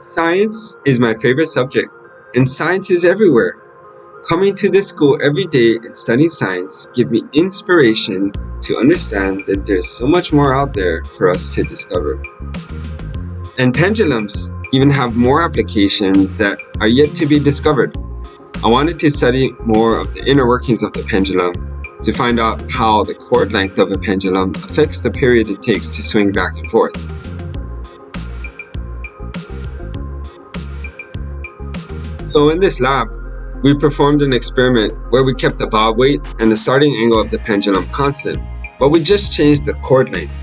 Science is my favorite subject, and science is everywhere. Coming to this school every day and studying science give me inspiration to understand that there's so much more out there for us to discover. And pendulums even have more applications that are yet to be discovered. I wanted to study more of the inner workings of the pendulum to find out how the cord length of a pendulum affects the period it takes to swing back and forth. So in this lab, we performed an experiment where we kept the bob weight and the starting angle of the pendulum constant, but we just changed the cord length.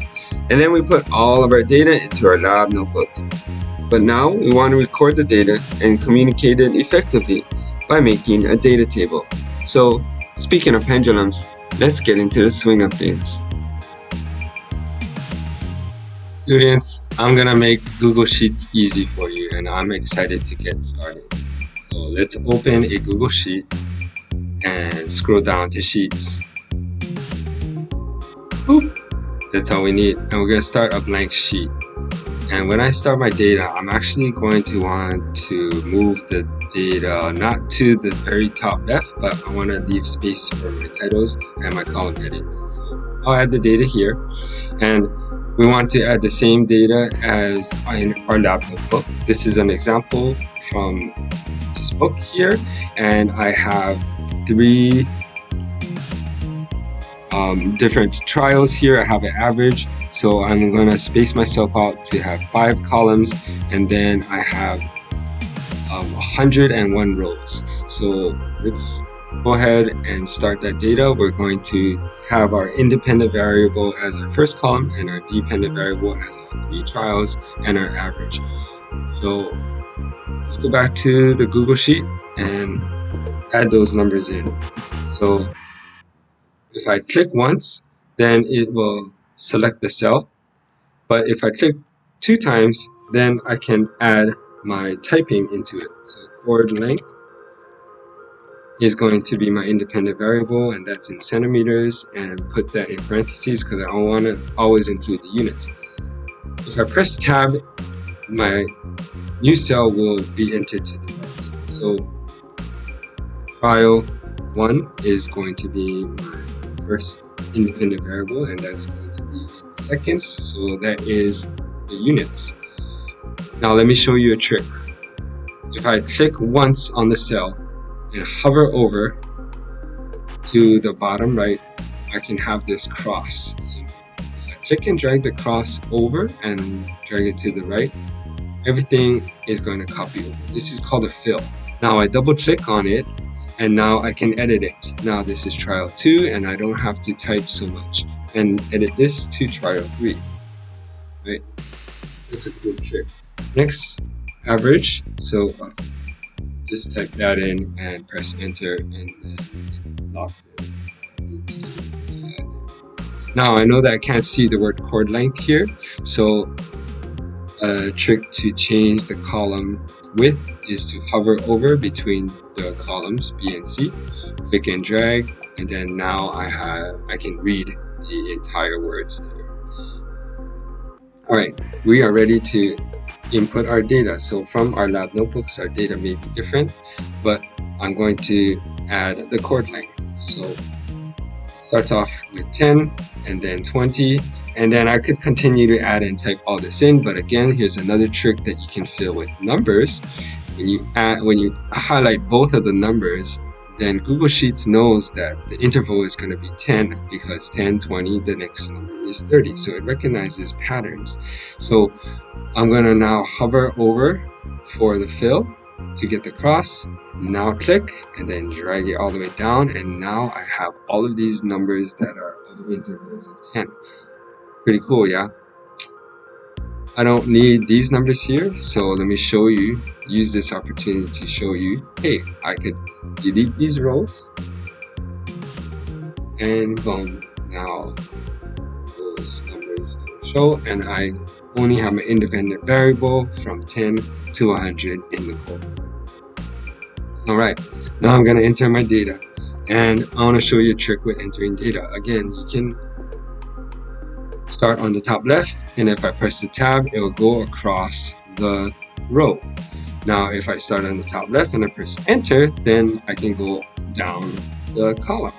And then we put all of our data into our lab notebook. But now we want to record the data and communicate it effectively by making a data table. So speaking of pendulums, let's get into the swing of things. Students, I'm gonna make Google Sheets easy for you, and I'm excited to get started. So let's open a Google Sheet and scroll down to Sheets. Boop. That's all we need. And we're going to start a blank sheet. And when I start my data, I'm actually going to want to move the data not to the very top left, but I want to leave space for my titles and my column headings. So I'll add the data here. And we want to add the same data as in our lab notebook. This is an example from this book here, and I have 3 different trials here. I have an average, so I'm going to space myself out to have 5 columns, and then I have 101 rows. So let's go ahead and start that data. We're going to have our independent variable as our first column and our dependent variable as our 3 trials and our average. So let's go back to the Google Sheet and add those numbers in. So if I click once, then it will select the cell. But if I click 2 times, then I can add my typing into it. So cord length is going to be my independent variable, and that's in centimeters, and put that in parentheses because I want to always include the units. If I press tab, my new cell will be entered to the right. So trial 1 is going to be my first independent variable, and that's going to be seconds, so that is the units. Now let me show you a trick. If I click once on the cell and hover over to the bottom right, I can have this cross. So if I click and drag the cross over and drag it to the right, everything is going to copy over. This is called a fill. Now I double click on it, and now I can edit it. Now this is trial 2, and I don't have to type so much, and edit this to trial 3. Right? That's a cool trick. Next, average. So just type that in and press enter, and then it locks it. Now I know that I can't see the word cord length here, so a trick to change the column width is to hover over between the columns B and C, click and drag, and then now I can read the entire words there. Alright, we are ready to input our data. So from our lab notebooks, our data may be different, but I'm going to add the cord length. So it starts off with 10 and then 20, and then I could continue to add and type all this in, but again, here's another trick that you can fill with numbers. When you highlight both of the numbers, then Google Sheets knows that the interval is going to be 10, because 10, 20, the next number is 30. So it recognizes patterns. So I'm going to now hover over for the fill to get the cross. Now click and then drag it all the way down, and now I have all of these numbers that are of intervals of 10. Pretty cool, yeah? I don't need these numbers here, so let me show you, use this opportunity to show you, hey, I could delete these rows, and boom, now those numbers don't show, and I only have an independent variable from 10 to 100 in the code. Alright, now I'm going to enter my data, and I want to show you a trick with entering data. Again, you can start on the top left, and if I press the tab, it will go across the row. Now if I start on the top left and I press enter, then I can go down the column.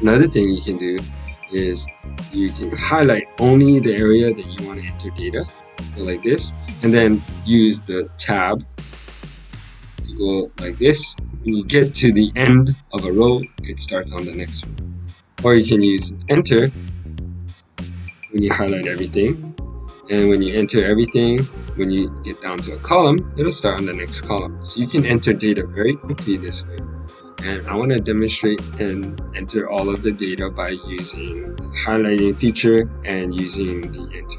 Another thing you can do is you can highlight only the area that you want to enter data, like this, and then use the tab to go like this. When you get to the end of a row, it starts on the next row. Or you can use enter when you highlight everything, and when you enter everything, when you get down to a column, it'll start on the next column. So you can enter data very quickly this way. And I want to demonstrate and enter all of the data by using the highlighting feature and using the enter key.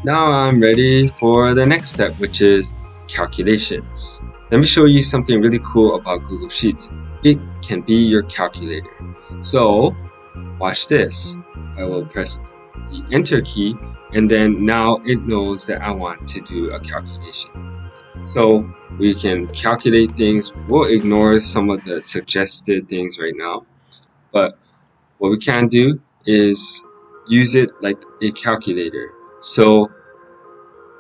Now I'm ready for the next step, which is calculations. Let me show you something really cool about Google Sheets. It can be your calculator. So watch this. I will press the enter key, and then now it knows that I want to do a calculation. So we can calculate things. We'll ignore some of the suggested things right now, but what we can do is use it like a calculator. So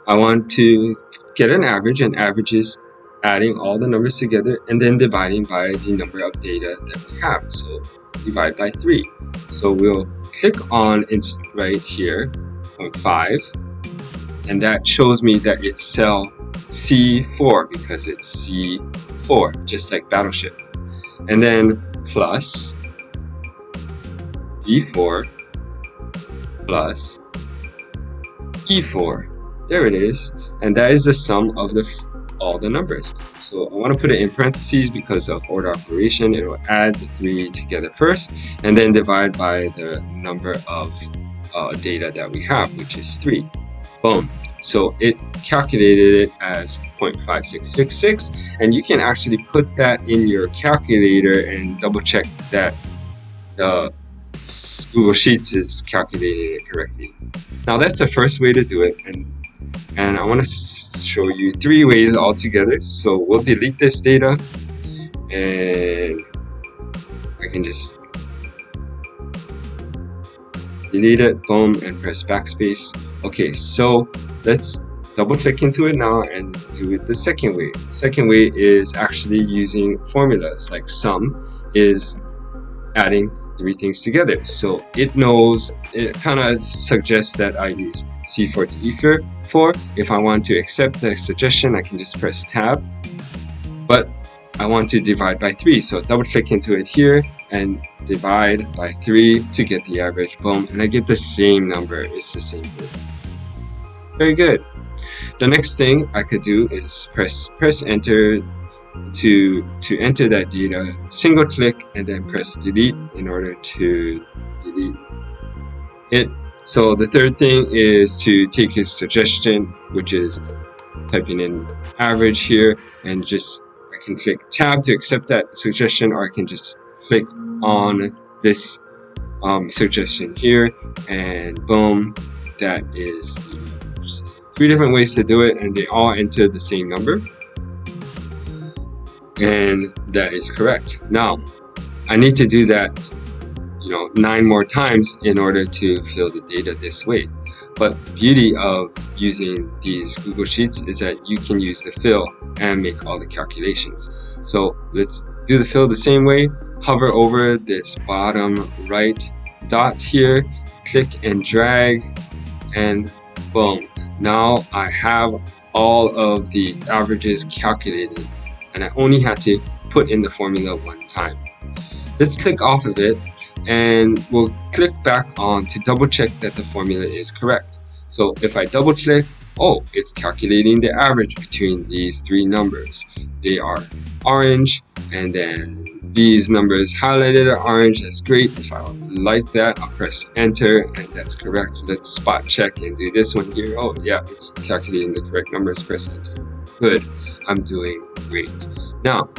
I want to get an average, and average is adding all the numbers together and then dividing by the number of data that we have. So divide by 3. So we'll click on right here, 0.5, and that shows me that it's cell C4 because it's C4, just like Battleship. And then plus D4 plus E4. There it is, and that is the sum of all the numbers. So I want to put it in parentheses because of order operation. It will add the 3 together first and then divide by the number of data that we have, which is 3. Boom. So it calculated it as 0.5666, and you can actually put that in your calculator and double check that the Google Sheets is calculating it correctly. Now that's the first way to do it, and I want to show you 3 ways altogether. So we'll delete this data, and I can just delete it, boom, and press backspace. Okay, so let's double click into it now and do it the second way. The second way is actually using formulas, like sum is adding 3 things together. So it knows, it kind of suggests that I use C4 to E4. If I want to accept the suggestion, I can just press tab, but I want to divide by 3, so double click into it here and divide by 3 to get the average, boom, and I get the same number. It's the same thing. Very good. The next thing I could do is press enter to enter that data, single click, and then press delete in order to delete it. So the third thing is to take his suggestion, which is typing in average here, and just I can click tab to accept that suggestion, or I can just click on this suggestion here, and boom, that is the 3 different ways to do it, and they all enter the same number, and that is correct. Now I need to do that 9 more times in order to fill the data this way. But the beauty of using these Google Sheets is that you can use the fill and make all the calculations. So let's do the fill the same way. Hover over this bottom right dot here, click and drag, and boom. Now I have all of the averages calculated, and I only had to put in the formula 1 time. Let's click off of it, and we'll click back on to double check that the formula is correct. So if I double click, oh, it's calculating the average between these 3 numbers. They are orange, and then these numbers highlighted are orange. That's great. If I like that, I'll press enter, and that's correct. Let's spot check and do this one here. Oh yeah, it's calculating the correct numbers. Press enter. Good. I'm doing great. Now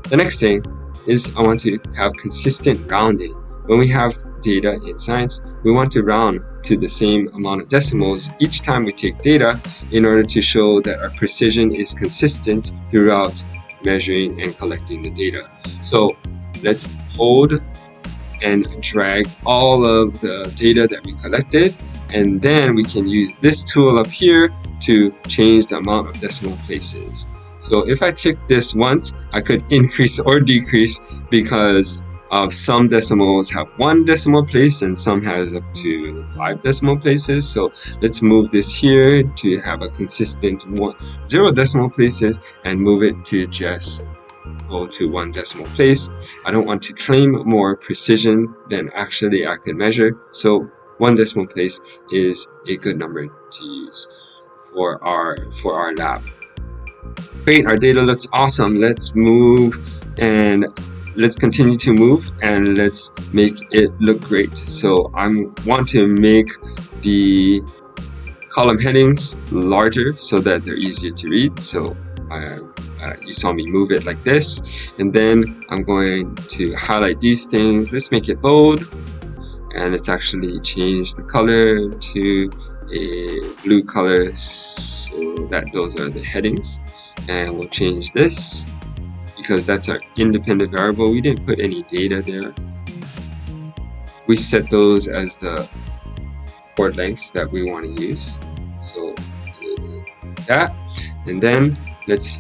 the next thing is I want to have consistent rounding. when we have data in science, we want to round to the same amount of decimals each time we take data in order to show that our precision is consistent throughout measuring and collecting the data. So let's hold and drag all of the data that we collected, and then we can use this tool up here to change the amount of decimal places. So if I click this once, I could increase or decrease because of some decimals have 1 decimal place and some has up to 5 decimal places. So let's move this here to have a consistent 0 decimal places and move it to just go to 1 decimal place. I don't want to claim more precision than actually I can measure, so 1 decimal place is a good number to use for our lab. Great, our data looks awesome. Let's move and let's continue to move and let's make it look great. So I want to make the column headings larger so that they're easier to read. So you saw me move it like this, and then I'm going to highlight these things. Let's make it bold, and let's actually change the color to a blue color so that those are the headings. And we'll change this because that's our independent variable. We didn't put any data there. We set those as the chord lengths that we want to use. So that, and then let's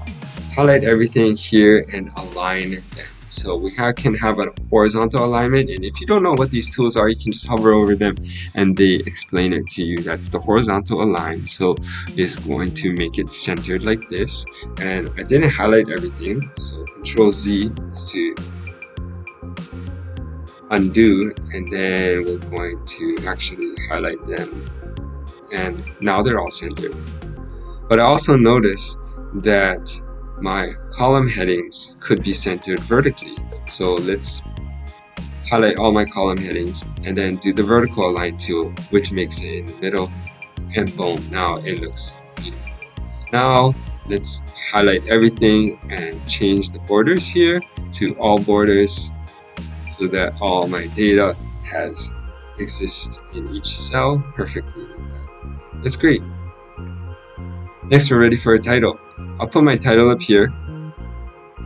highlight everything here and align them. So we can have a horizontal alignment, and if you don't know what these tools are, you can just hover over them and they explain it to you. That's the horizontal align. So it's going to make it centered like this, and I didn't highlight everything, so Control Z is to undo, and then we're going to actually highlight them, and now they're all centered. But I also noticed that my column headings could be centered vertically. So let's highlight all my column headings and then do the vertical align tool, which makes it in the middle, and boom, now it looks beautiful. Now let's highlight everything and change the borders here to all borders so that all my data exists in each cell perfectly like that. That's great. Next, we're ready for a title. I'll put my title up here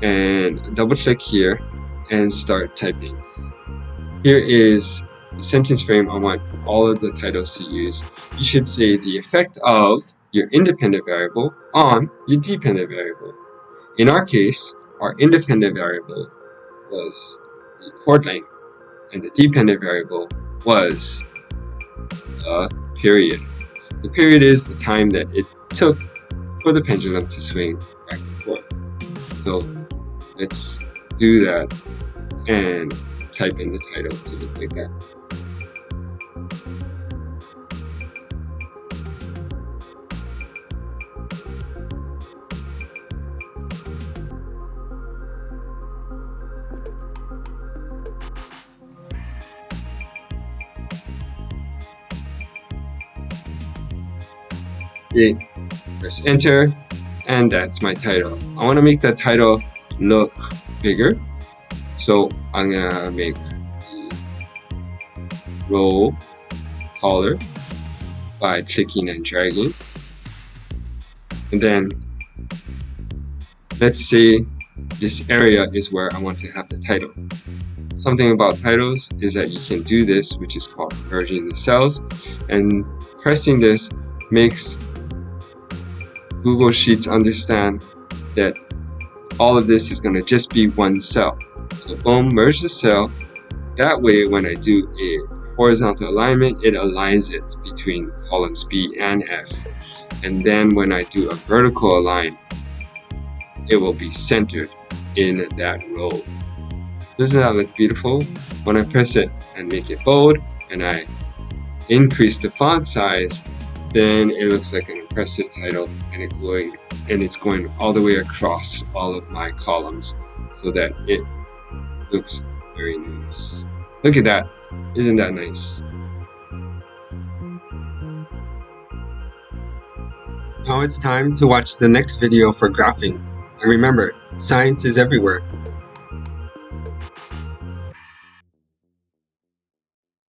and double click here and start typing. Here is the sentence frame I want all of the titles to use. You should say the effect of your independent variable on your dependent variable. In our case, our independent variable was the chord length and the dependent variable was the period. The period is the time that it took for the pendulum to swing back and forth. So let's do that and type in the title to look like that. Okay. Press enter, and that's my title. I want to make that title look bigger, so I'm gonna make the row taller by clicking and dragging. And then let's say this area is where I want to have the title. Something about titles is that you can do this, which is called merging the cells, and pressing this makes Google Sheets understand that all of this is going to just be one cell. So boom, merge the cell. That way, when I do a horizontal alignment, it aligns it between columns B and F. And then when I do a vertical align, it will be centered in that row. Doesn't that look beautiful? When I press it and make it bold and I increase the font size, then it looks like an impressive title, and it's going all the way across all of my columns so that it looks very nice. Look at that. Isn't that nice? Now it's time to watch the next video for graphing. And remember, science is everywhere.